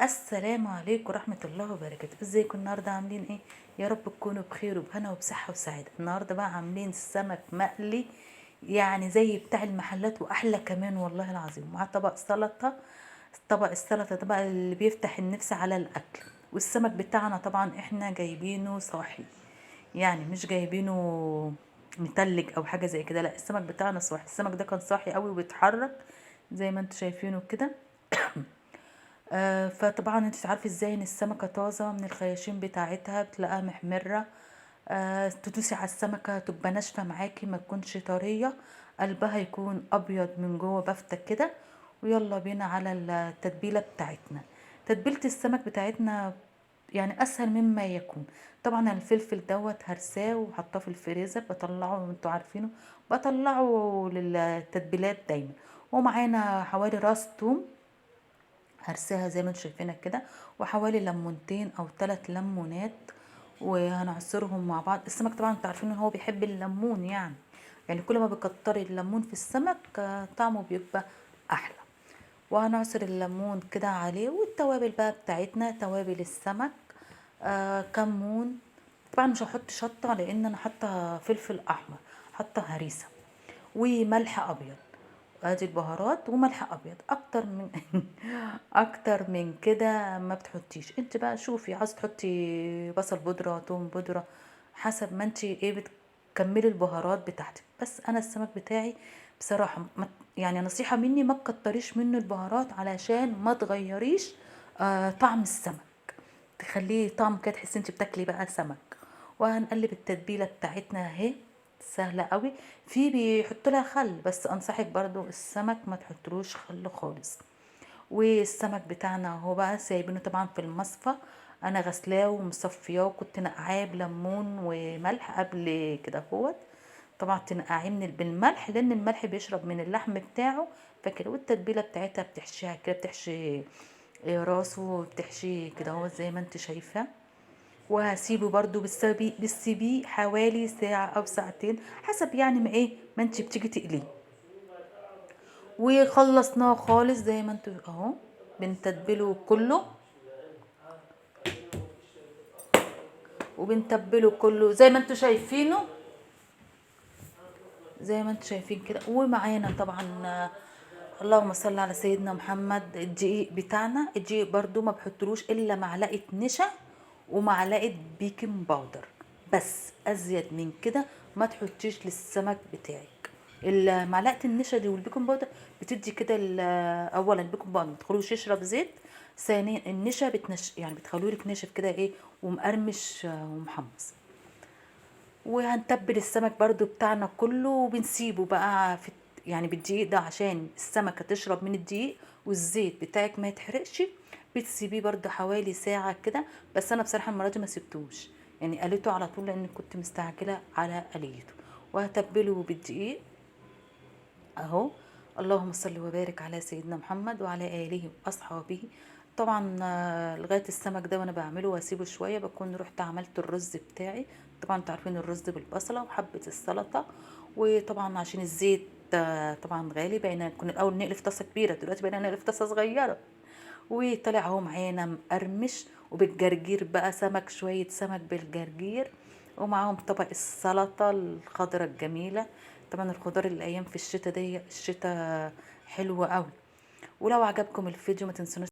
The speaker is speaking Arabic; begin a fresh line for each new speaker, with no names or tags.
السلام عليكم ورحمة الله وبركاته. ازيكم النهاردة؟ عاملين ايه؟ يا رب تكونوا بخير وبهنا وبصحة وسعادة. النهاردة بقى عاملين سمك مقلي، يعني زي بتاع المحلات واحلى كمان والله العظيم، مع طبق سلطة. طبق السلطة ده بقى اللي بيفتح النفس على الاكل. والسمك بتاعنا طبعا احنا جايبينه صاحي، يعني مش جايبينه متلج او حاجة زي كده، لا السمك بتاعنا صاحي. السمك ده كان صاحي قوي وبيتحرك زي ما انتوا شايفينه كده. فطبعا انت تعرفي ازاي ان السمكة طازة من الخياشيم بتاعتها، بتلاقيها محمرة. تدوسي على السمكة تبقى ناشفة معاكي، ما تكونش طرية، قلبها يكون ابيض من جوه بفتة كده. ويلا بينا على التتبيلة بتاعتنا. تتبيلة السمك بتاعتنا يعني اسهل مما يكون. طبعا الفلفل دوت هرساه وحطاه في الفريزر، بطلعه انتوا عارفينه، بطلعه للتتبيلات دايما. ومعانا حوالي راس توم هرساها زي ما انتم شايفينها كده، وحوالي ليمونتين او 3 ليمونات، وهنعصرهم مع بعض. السمك طبعا انتوا عارفين ان هو بيحب الليمون، يعني كل ما بكتري الليمون في السمك طعمه بيبقى احلى. وهنعصر الليمون كده عليه، والتوابل بقى بتاعتنا توابل السمك. كمون. طبعا مش هحط شطه لان انا حاطه فلفل احمر، حاطه هريسه وملح ابيض. ادي البهارات وملح ابيض. اكتر من اكتر من كده ما بتحطيش. انت بقى شوفي، عايزه تحطي بصل بودره، توم بودره، حسب ما انت ايه بتكملي البهارات بتاعتك. بس انا السمك بتاعي بصراحه يعني نصيحه مني، ما تكتريش منه البهارات علشان ما تغيريش طعم السمك، تخليه طعم كده تحسي انت بتاكلي بقى سمك. وهنقلب التتبيله بتاعتنا اهي، سهله قوي. في بيحطوا لها خل، بس انصحك برضو السمك ما تحطلوش خل خالص. والسمك بتاعنا اهو بقى سايبينه طبعا في المصفى. انا غسلاه ومصفياه، وكنت نقعاه بليمون وملح قبل كده اهوت. طبعا تنقعيه بالملح لان الملح بيشرب من اللحم بتاعه فكده. والتتبيله بتاعتها بتحشيها كده، بتحشي راسه، بتحشيه كده اهو زي ما انت شايفه. وهسيبه برضو بالسيبيه حوالي ساعة او ساعتين، حسب يعني ما انت بتيجي تقليه. وخلصناه خالص زي ما انتوا اهو، بنتبله كله، وبنتبله كله زي ما انتوا شايفينه، زي ما انتوا شايفين كده. ومعانا طبعا اللهم صل على سيدنا محمد، الدقيق بتاعنا. الدقيق برضو ما بحطلوش الا معلقه نشا ومعلقه بيكنج باودر، بس ازيد من كده ما تحطيش للسمك بتاعك. معلقه النشا دي والبيكنج باودر بتدي كده اولا البيكنج باودر ما تخلوش يشرب زيت، ثانيا النشا يعني بتخليه لك ناشف كده ايه، ومقرمش ومحمص. وهنتبل السمك برضو بتاعنا كله، وبنسيبه بقى يعني بالدقيق ده عشان السمكة تشرب من الدقيق والزيت بتاعك ما يتحرقش. بتسيبيه برضو حوالي ساعة كده. بس انا بصراحة المرة دي ما سبتوش، يعني قليته على طول لان كنت مستعجلة على قليته. وهتبله بالدقيق اهو. اللهم صل وبارك على سيدنا محمد وعلى اله واصحابه. طبعا لغايه السمك ده وانا بعمله واسيبه شويه بكون رحت عملت الرز بتاعي. طبعا انتوا عارفين الرز بالبصله وحبه السلطه. وطبعا عشان الزيت طبعا غالي، بقينا كنا الاول نقلي في طاسه كبيره، دلوقتي بقينا نقلي في طاسه صغيره. وطلع اهو معانا مقرمش وبالجرجير بقى، سمك شوية سمك بالجرجير، ومعاهم طبق السلطة الخضرة الجميلة. طبعا الخضار الأيام في الشتاء دي، الشتاء حلوة قوي. ولو عجبكم الفيديو ما تنسونوش